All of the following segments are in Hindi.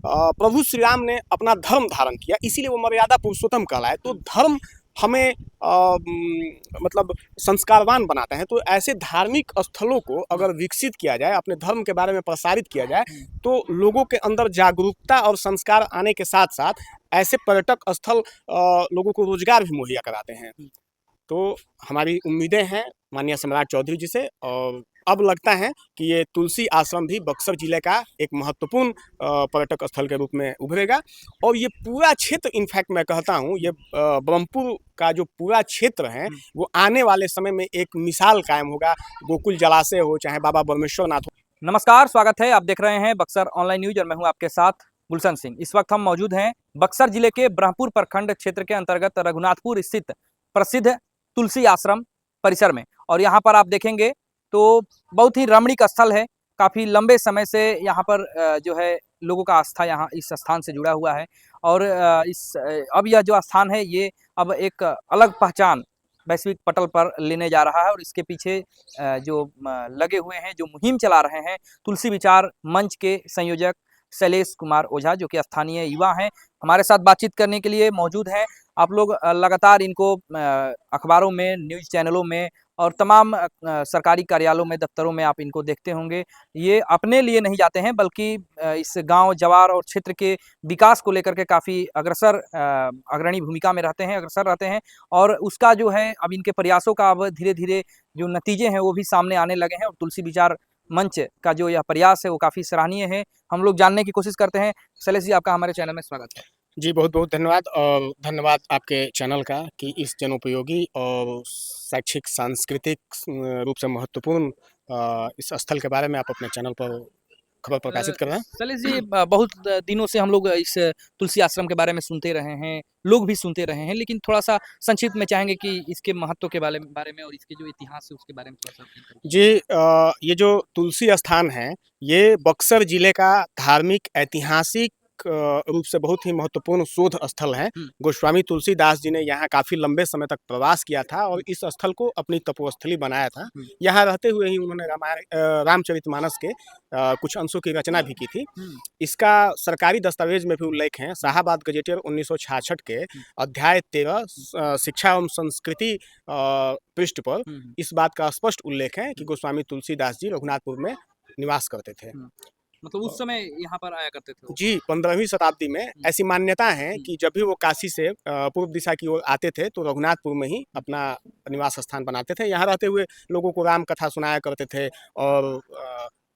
प्रभु श्री राम ने अपना धर्म धारण किया, इसीलिए वो मर्यादा पुरुषोत्तम कहलाए। तो धर्म हमें मतलब संस्कारवान बनाते हैं। तो ऐसे धार्मिक स्थलों को अगर विकसित किया जाए, अपने धर्म के बारे में प्रसारित किया जाए, तो लोगों के अंदर जागरूकता और संस्कार आने के साथ साथ ऐसे पर्यटक स्थल लोगों को रोजगार भी मुहैया कराते हैं। तो हमारी उम्मीदें हैं माननीय सम्राट चौधरी जी से, और अब लगता है कि ये तुलसी आश्रम भी बक्सर जिले का एक महत्वपूर्ण पर्यटक स्थल के रूप में उभरेगा। और ये पूरा क्षेत्र, इनफैक्ट मैं कहता हूँ, ये ब्रह्मपुर का जो पूरा क्षेत्र है वो आने वाले समय में एक मिसाल कायम होगा। गोकुल जलाशय हो, चाहे बाबा ब्रह्मेश्वर नाथ हो। नमस्कार, स्वागत है। आप देख रहे हैं बक्सर ऑनलाइन न्यूज और मैं हूं आपके साथ गुलशन सिंह। इस वक्त हम मौजूद हैं बक्सर जिले के ब्रह्मपुर प्रखंड क्षेत्र के अंतर्गत रघुनाथपुर स्थित प्रसिद्ध तुलसी आश्रम परिसर में। और यहाँ पर आप देखेंगे तो बहुत ही रमणीक स्थल है। काफ़ी लंबे समय से यहाँ पर जो है लोगों का आस्था यहाँ इस स्थान से जुड़ा हुआ है। और अब यह जो स्थान है ये अब एक अलग पहचान वैश्विक पटल पर लेने जा रहा है। और इसके पीछे जो लगे हुए हैं, जो मुहिम चला रहे हैं, तुलसी विचार मंच के संयोजक शैलेश कुमार ओझा, जो कि स्थानीय युवा हैं, हमारे साथ बातचीत करने के लिए मौजूद हैं। आप लोग लगातार इनको अखबारों में, न्यूज़ चैनलों में और तमाम सरकारी कार्यालयों में, दफ्तरों में आप इनको देखते होंगे। ये अपने लिए नहीं जाते हैं बल्कि इस गांव जवार और क्षेत्र के विकास को लेकर के काफ़ी अग्रणी भूमिका में रहते हैं, अग्रसर रहते हैं। और उसका जो है अब इनके प्रयासों का अब धीरे धीरे जो नतीजे हैं वो भी सामने आने लगे हैं। और तुलसी विचार मंच का जो यह प्रयास है वो काफ़ी सराहनीय है। हम लोग जानने की कोशिश करते हैं। शैलेश जी, आपका हमारे चैनल में स्वागत है। जी, बहुत बहुत धन्यवाद। और धन्यवाद आपके चैनल का कि इस जनोपयोगी और शैक्षिक सांस्कृतिक रूप से महत्वपूर्ण इस स्थल के बारे में आप अपने चैनल पर खबर प्रकाशित कर रहे हैं। शैलेश जी, बहुत दिनों से हम लोग इस तुलसी आश्रम के बारे में सुनते रहे हैं, लोग भी सुनते रहे हैं, लेकिन थोड़ा सा संक्षिप्त में चाहेंगे कि इसके महत्व के बारे में और इसके जो इतिहास है उसके बारे में थोड़ा सा। जी, ये जो तुलसी स्थान है, ये बक्सर जिले का धार्मिक ऐतिहासिक रूप से बहुत ही महत्वपूर्ण शोध स्थल है। गोस्वामी तुलसीदास जी ने यहाँ काफ़ी लंबे समय तक प्रवास किया था और इस स्थल को अपनी तपोस्थली बनाया था। यहाँ रहते हुए ही उन्होंने रामचरितमानस के कुछ अंशों की रचना भी की थी। इसका सरकारी दस्तावेज में भी उल्लेख है। शाहाबाद गजेटियर 1966 के अध्याय 13 शिक्षा एवं संस्कृति पृष्ठ पर इस बात का स्पष्ट उल्लेख है कि गोस्वामी तुलसीदास जी रघुनाथपुर में निवास करते थे। मतलब उस समय यहाँ पर आया करते थे जी, 15वीं शताब्दी में ऐसी मान्यता है कि जब भी वो काशी से पूर्व दिशा की ओर आते थे तो रघुनाथपुर में ही अपना निवास स्थान बनाते थे। यहाँ रहते हुए लोगों को राम कथा सुनाया करते थे। और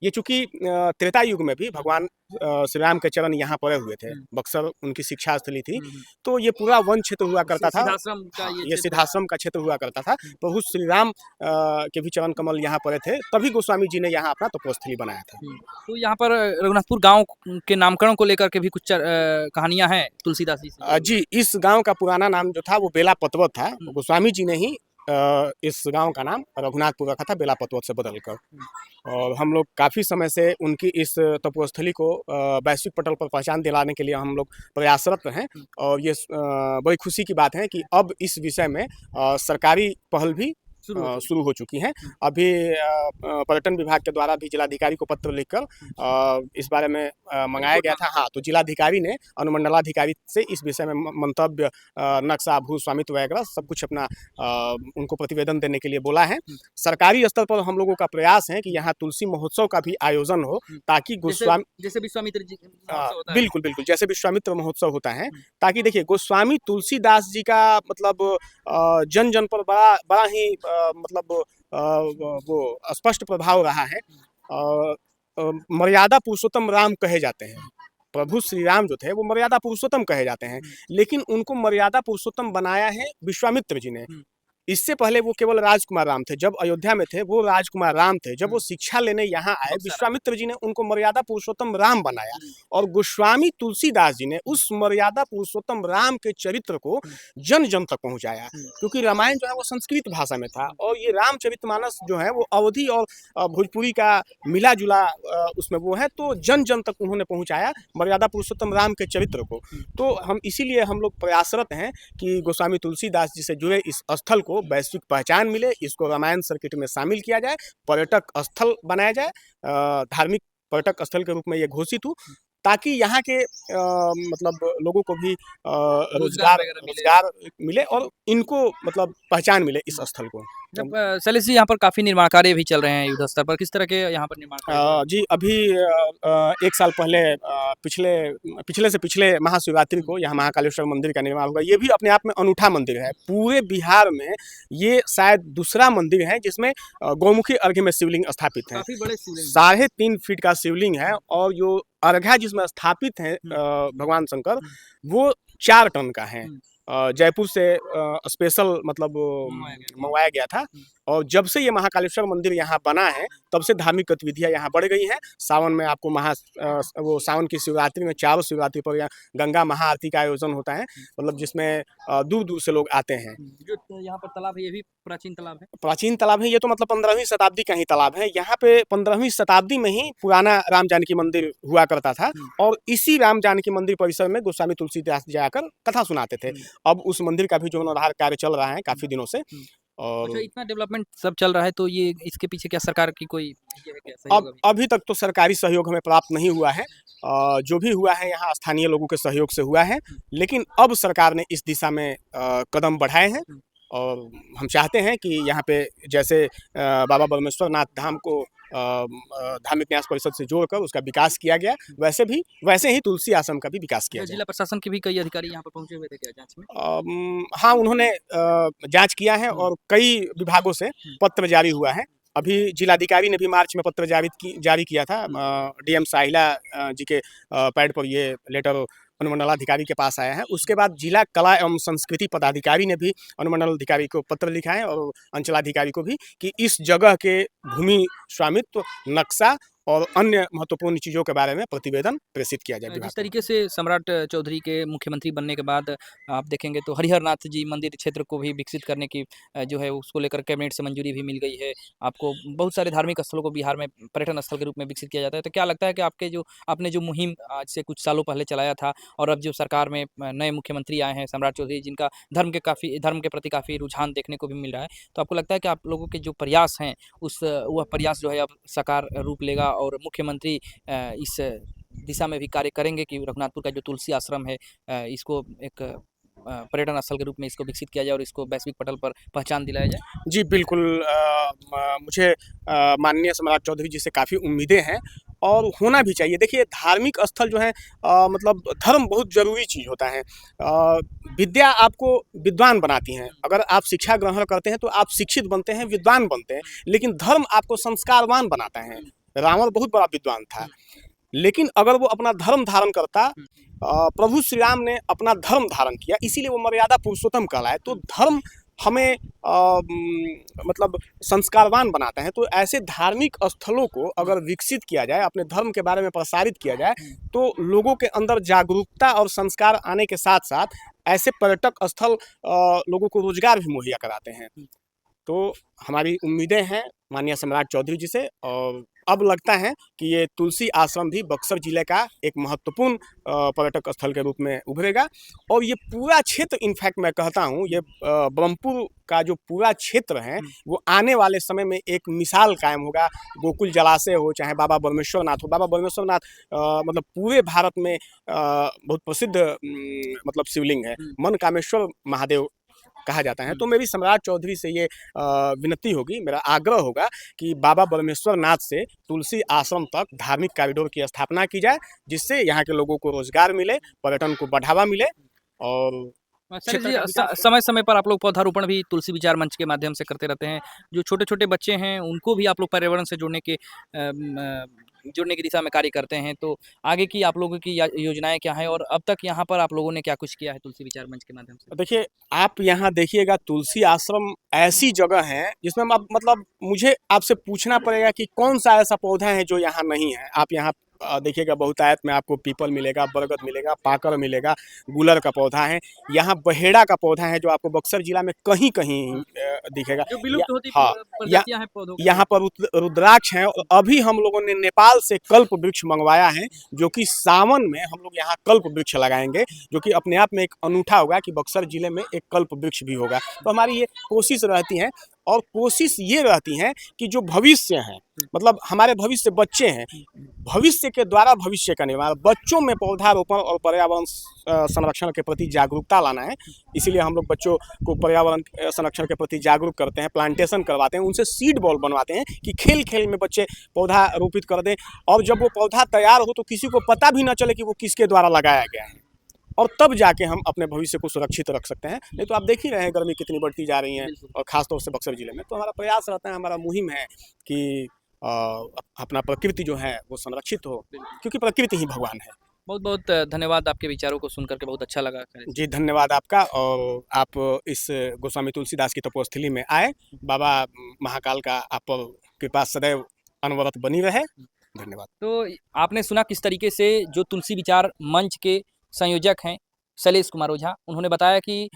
ये चूंकि त्रेता युग में भी भगवान श्री राम के चरण यहाँ पड़े हुए थे, बक्सर उनकी शिक्षा स्थली थी, तो ये पूरा वन क्षेत्र हुआ करता था। ये सिद्धाश्रम का क्षेत्र हुआ करता था। प्रभु श्री राम के भी चरण कमल यहाँ पड़े थे, तभी गोस्वामी जी ने यहाँ अपना तपोस्थली बनाया था। तो यहाँ पर रघुनाथपुर गांव के नामकरण को लेकर के भी कुछ कहानियां हैं तुलसीदास जी से। जी, इस गांव का पुराना नाम जो था वो बेला पतवत था। गोस्वामी जी ने ही इस गांव का नाम रघुनाथपुर रखा था, बेला पतवत से बदलकर। और हम लोग काफ़ी समय से उनकी इस तपोस्थली को वैश्विक पटल पर पहचान दिलाने के लिए हम लोग प्रयासरत हैं। और ये बड़ी खुशी की बात है कि अब इस विषय में सरकारी पहल भी शुरू हो चुकी हैं। अभी पर्यटन विभाग के द्वारा भी जिलाधिकारी को पत्र लिखकर इस बारे में मंगाया गया था। हाँ, तो जिलाधिकारी ने अनुमंडलाधिकारी से इस विषय में मंतव्य, नक्शा, भू स्वामित्व वगैरह सब कुछ अपना उनको प्रतिवेदन देने के लिए बोला है। सरकारी स्तर पर हम लोगों का प्रयास है कि यहाँ तुलसी महोत्सव का भी आयोजन हो, ताकि गोस्वामी जैसे विश्वामित्र जी बिल्कुल बिल्कुल जैसे विश्वामित्र महोत्सव होता है, ताकि देखिए गोस्वामी तुलसीदास जी का मतलब जन जन पर बड़ा ही मतलब वो स्पष्ट प्रभाव रहा है। मर्यादा पुरुषोत्तम राम कहे जाते हैं। प्रभु श्री राम जो थे वो मर्यादा पुरुषोत्तम कहे जाते हैं, लेकिन उनको मर्यादा पुरुषोत्तम बनाया है विश्वामित्र जी ने। इससे पहले वो केवल राजकुमार राम थे। जब अयोध्या में थे वो राजकुमार राम थे। जब वो शिक्षा लेने यहाँ आए, विश्वामित्र जी ने उनको मर्यादा पुरुषोत्तम राम बनाया। और गोस्वामी तुलसीदास जी ने उस मर्यादा पुरुषोत्तम राम के चरित्र को जन जन तक पहुंचाया, क्योंकि रामायण जो है वो संस्कृत भाषा में था और ये रामचरितमानस जो है वो अवधी और भोजपुरी का मिला जुला उसमें वो है। तो जन जन तक उन्होंने पहुंचाया मर्यादा पुरुषोत्तम राम के चरित्र को। तो हम इसीलिए हम लोग प्रयासरत हैं कि गोस्वामी तुलसीदास जी से जुड़े इस स्थल को वैश्विक पहचान मिले, इसको रामायण सर्किट में शामिल किया जाए, पर्यटक स्थल बनाया जाए, धार्मिक पर्यटक स्थल के रूप में ये घोषित हो, ताकि यहाँ के मतलब लोगों को भी रोजगार वगैरह मिले। रोजगार मिले और इनको मतलब पहचान मिले इस स्थल को। जब शैलेश जी यहाँ पर काफ़ी निर्माण कार्य भी चल रहे हैं युद्ध स्तर पर, किस तरह के यहाँ पर निर्माण कार्य हो रहे हैं? जी, अभी 1 साल पहले पिछले पिछले से पिछले महाशिवरात्रि को यहाँ महाकालेश्वर मंदिर का निर्माण हुआ। ये भी अपने आप में अनूठा मंदिर है। पूरे बिहार में ये शायद दूसरा मंदिर है जिसमें गौमुखी अर्घ्य में शिवलिंग स्थापित है। काफ़ी बड़े शिवलिंग। 3.5 फीट का शिवलिंग है और जो अर्घा जिसमें स्थापित है भगवान शंकर, वो 4 टन का है। जयपुर से स्पेशल मतलब मंगवाया गया था। और जब से ये महाकालेश्वर मंदिर यहाँ बना है तब से धार्मिक गतिविधियाँ यहाँ बढ़ गई हैं। सावन में आपको वो सावन की शिवरात्रि में चारों शिवरात्रि पर यहाँ गंगा महाआरती का आयोजन होता है, मतलब जिसमें दूर दूर से लोग आते हैं। जो यहाँ पर तालाब है ये भी प्राचीन तालाब है? प्राचीन तालाब है, ये तो मतलब 15वीं शताब्दी का ही तालाब है। यहाँ पे 15वीं शताब्दी में ही पुराना राम जानकी मंदिर हुआ करता था और इसी राम जानकी मंदिर परिसर में गोस्वामी तुलसीदास जाकर कथा सुनाते थे। अब उस मंदिर का भी जीर्णोद्धार कार्य चल रहा है काफी दिनों से। और अच्छा, इतना डेवलपमेंट सब चल रहा है तो ये इसके पीछे क्या सरकार की कोई ये है क्या सहयोग अभी? अभी तक तो सरकारी सहयोग हमें प्राप्त नहीं हुआ है। जो भी हुआ है यहाँ स्थानीय लोगों के सहयोग से हुआ है, लेकिन अब सरकार ने इस दिशा में कदम बढ़ाए हैं और हम चाहते हैं कि यहाँ पे जैसे बाबा बरमेश्वर नाथ धाम को धार्मिक न्यास परिषद से जोड़कर उसका विकास किया गया, वैसे ही तुलसी आश्रम का भी विकास किया जाए। जिला प्रशासन के भी कई अधिकारी यहाँ पर पहुंचे हुए थे क्या जांच में? हाँ, उन्होंने जांच किया है और कई विभागों से पत्र जारी हुआ है। अभी जिलाधिकारी ने भी मार्च में पत्र जारी किया था। डीएम साहिला जी के पैड पर ये लेटर अनुमंडलाधिकारी के पास आया है। उसके बाद जिला कला एवं संस्कृति पदाधिकारी ने भी अनुमंडल अधिकारी को पत्र लिखा है और अंचलाधिकारी को भी कि इस जगह के भूमि स्वामित्व, नक्शा और अन्य महत्वपूर्ण चीज़ों के बारे में प्रतिवेदन प्रेषित किया जाए। जिस तरीके से सम्राट चौधरी के मुख्यमंत्री बनने के बाद आप देखेंगे तो हरिहरनाथ जी मंदिर क्षेत्र को भी विकसित करने की जो है उसको लेकर कैबिनेट से मंजूरी भी मिल गई है। आपको बहुत सारे धार्मिक स्थलों को बिहार में पर्यटन स्थल के रूप में विकसित किया जाता है। तो क्या लगता है कि आपने जो मुहिम आज से कुछ सालों पहले चलाया था और अब जो सरकार में नए मुख्यमंत्री आए हैं सम्राट चौधरी, जिनका धर्म के प्रति काफ़ी रुझान देखने को भी मिल रहा है, तो आपको लगता है कि आप लोगों के जो प्रयास हैं वह प्रयास जो है अब साकार रूप लेगा और मुख्यमंत्री इस दिशा में भी कार्य करेंगे कि रघुनाथपुर का जो तुलसी आश्रम है इसको एक पर्यटन स्थल के रूप में इसको विकसित किया जाए और इसको वैश्विक पटल पर पहचान दिलाया जाए? जी बिल्कुल, मुझे माननीय सम्राट चौधरी जी से काफ़ी उम्मीदें हैं और होना भी चाहिए। देखिए, धार्मिक स्थल जो है मतलब धर्म बहुत ज़रूरी चीज़ होता है। विद्या आपको विद्वान बनाती हैं। अगर आप शिक्षा ग्रहण करते हैं तो आप शिक्षित बनते हैं, विद्वान बनते हैं, लेकिन धर्म आपको संस्कारवान बनाता है। रावण बहुत बड़ा विद्वान था, लेकिन अगर वो अपना धर्म धारण करता, प्रभु श्री राम ने अपना धर्म धारण किया, इसीलिए वो मर्यादा पुरुषोत्तम कहलाए। तो धर्म हमें मतलब संस्कारवान बनाता है। तो ऐसे धार्मिक स्थलों को अगर विकसित किया जाए, अपने धर्म के बारे में प्रसारित किया जाए, तो लोगों के अंदर जागरूकता और संस्कार आने के साथ साथ ऐसे पर्यटक स्थल लोगों को रोजगार भी मुहैया कराते हैं। तो हमारी उम्मीदें हैं माननीय सम्राट चौधरी जी से और अब लगता है कि ये तुलसी आश्रम भी बक्सर जिले का एक महत्वपूर्ण पर्यटक स्थल के रूप में उभरेगा और ये पूरा क्षेत्र, इनफैक्ट मैं कहता हूँ, ये ब्रह्मपुर का जो पूरा क्षेत्र है वो आने वाले समय में एक मिसाल कायम होगा। गोकुल जलाशय हो, चाहे बाबा बरमेश्वर नाथ हो। बाबा बरमेश्वर नाथ मतलब पूरे भारत में बहुत प्रसिद्ध मतलब शिवलिंग है, मनकामेश्वर महादेव कहा जाता है। तो मेरी सम्राट चौधरी से ये विनती होगी, मेरा आग्रह होगा कि बाबा बरमेश्वर नाथ से तुलसी आश्रम तक धार्मिक कॉरिडोर की स्थापना की जाए, जिससे यहाँ के लोगों को रोजगार मिले, पर्यटन को बढ़ावा मिले। और समय समय पर आप लोग पौधारोपण भी तुलसी विचार मंच के माध्यम से करते रहते हैं। जो छोटे छोटे बच्चे हैं उनको भी आप लोग पर्यावरण से जुड़ने की दिशा में कार्य करते हैं। तो आगे की आप लोगों की योजनाएं क्या हैं और अब तक यहाँ पर आप लोगों ने क्या कुछ किया है तुलसी विचार मंच के माध्यम से? देखिए, आप यहाँ देखिएगा, तुलसी आश्रम ऐसी जगह है जिसमें मतलब मुझे आपसे पूछना पड़ेगा कि कौन सा ऐसा पौधा है जो यहाँ नहीं है। आप यहाँ देखिएगा, बहुतायत में आपको पीपल मिलेगा, बरगद मिलेगा, पाकर मिलेगा, गुलर का पौधा है, यहाँ बहेड़ा का पौधा है जो आपको बक्सर जिला में कहीं कहीं दिखेगा। जो विलुप्त होती प्रजातियां हैं पौधों की। यहाँ पर रुद्राक्ष है और अभी हम लोगों ने नेपाल से कल्प वृक्ष मंगवाया है, जो कि सावन में हम लोग यहाँ कल्प वृक्ष लगाएंगे, जो कि अपने आप में एक अनूठा होगा कि बक्सर जिले में एक कल्प वृक्ष भी होगा। तो हमारी ये कोशिश रहती है और कोशिश ये रहती है कि जो भविष्य है, मतलब हमारे भविष्य बच्चे हैं, भविष्य के द्वारा भविष्य का निर्माण, बच्चों में पौधारोपण और पर्यावरण संरक्षण के प्रति जागरूकता लाना है। इसीलिए हम लोग बच्चों को पर्यावरण संरक्षण के प्रति जागरूक करते हैं, प्लांटेशन करवाते हैं, उनसे सीड बॉल बनवाते हैं कि खेल खेल में बच्चे पौधा रोपित कर दें, और जब वो पौधा तैयार हो तो किसी को पता भी ना चले कि वो किसके द्वारा लगाया गया है, और तब जाके हम अपने भविष्य को सुरक्षित रख सकते हैं। नहीं तो आप देख ही रहे हैं गर्मी कितनी बढ़ती जा रही है, और खासतौर से बक्सर जिले में। तो हमारा प्रयास रहता है, हमारा मुहिम है कि अपना प्रकृति जो है वो संरक्षित हो, क्योंकि प्रकृति ही भगवान है। बहुत बहुत धन्यवाद, आपके विचारों को सुनकर के बहुत अच्छा लगा। जी धन्यवाद आपका। और आप इस गोस्वामी तुलसीदास की तपोस्थली में आए, बाबा महाकाल का आप कृपा सदैव अनवरत बनी रहे। धन्यवाद। तो आपने सुना किस तरीके से जो तुलसी विचार मंच के संयोजक हैं शैलेश कुमार ओझा, उन्होंने बताया कि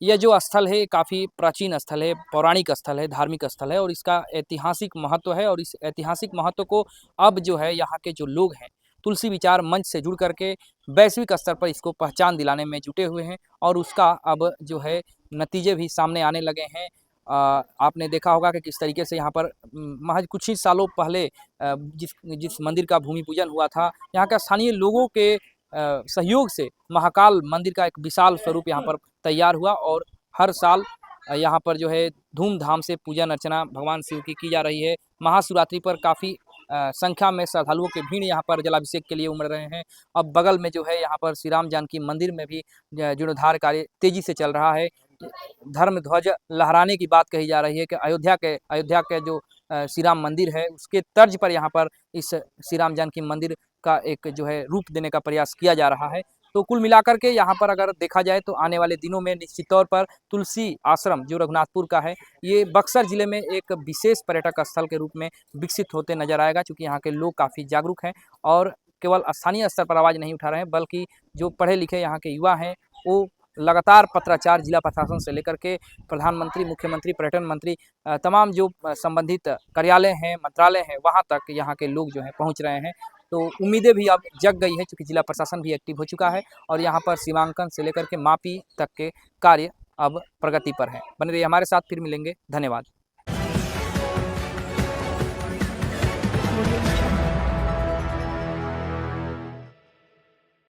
यह जो स्थल है काफ़ी प्राचीन स्थल है, पौराणिक स्थल है, धार्मिक स्थल है और इसका ऐतिहासिक महत्व है। और इस ऐतिहासिक महत्व को अब जो है यहाँ के जो लोग हैं तुलसी विचार मंच से जुड़ करके वैश्विक स्तर पर इसको पहचान दिलाने में जुटे हुए हैं, और उसका अब जो है नतीजे भी सामने आने लगे हैं। आपने देखा होगा कि किस तरीके से यहाँ पर महज कुछ ही सालों पहले जिस मंदिर का भूमि पूजन हुआ था, यहाँ का स्थानीय लोगों के सहयोग से महाकाल मंदिर का एक विशाल स्वरूप यहाँ पर तैयार हुआ, और हर साल यहाँ पर जो है धूमधाम से पूजन अर्चना भगवान शिव की जा रही है। महाशिवरात्रि पर काफ़ी संख्या में श्रद्धालुओं की भीड़ यहाँ पर जलाभिषेक के लिए उमड़ रहे हैं। अब बगल में जो है यहाँ पर श्री राम जानकी मंदिर में भी जीर्णोद्धार कार्य तेजी से चल रहा है। धर्म ध्वज लहराने की बात कही जा रही है कि अयोध्या के जो श्री राम मंदिर है उसके तर्ज पर यहाँ पर इस श्री राम जानकी मंदिर का एक जो है रूप देने का प्रयास किया जा रहा है। तो कुल मिलाकर के यहाँ पर अगर देखा जाए तो आने वाले दिनों में निश्चित तौर पर तुलसी आश्रम जो रघुनाथपुर का है, ये बक्सर जिले में एक विशेष पर्यटक स्थल के रूप में विकसित होते नजर आएगा, क्योंकि यहाँ के लोग काफ़ी जागरूक हैं और केवल स्थानीय स्तर पर आवाज़ नहीं उठा रहे हैं, बल्कि जो पढ़े लिखे यहाँ के युवा हैं वो लगातार पत्राचार जिला प्रशासन से लेकर के प्रधानमंत्री, मुख्यमंत्री, पर्यटन मंत्री, तमाम जो संबंधित कार्यालय हैं, मंत्रालय हैं, वहाँ तक यहाँ के लोग जो हैं पहुँच रहे हैं। तो उम्मीदें भी अब जग गई है, क्योंकि जिला प्रशासन भी एक्टिव हो चुका है और यहाँ पर सीमांकन से लेकर के मापी तक के कार्य अब प्रगति पर हैं। बने रहिए हमारे साथ, फिर मिलेंगे। धन्यवाद।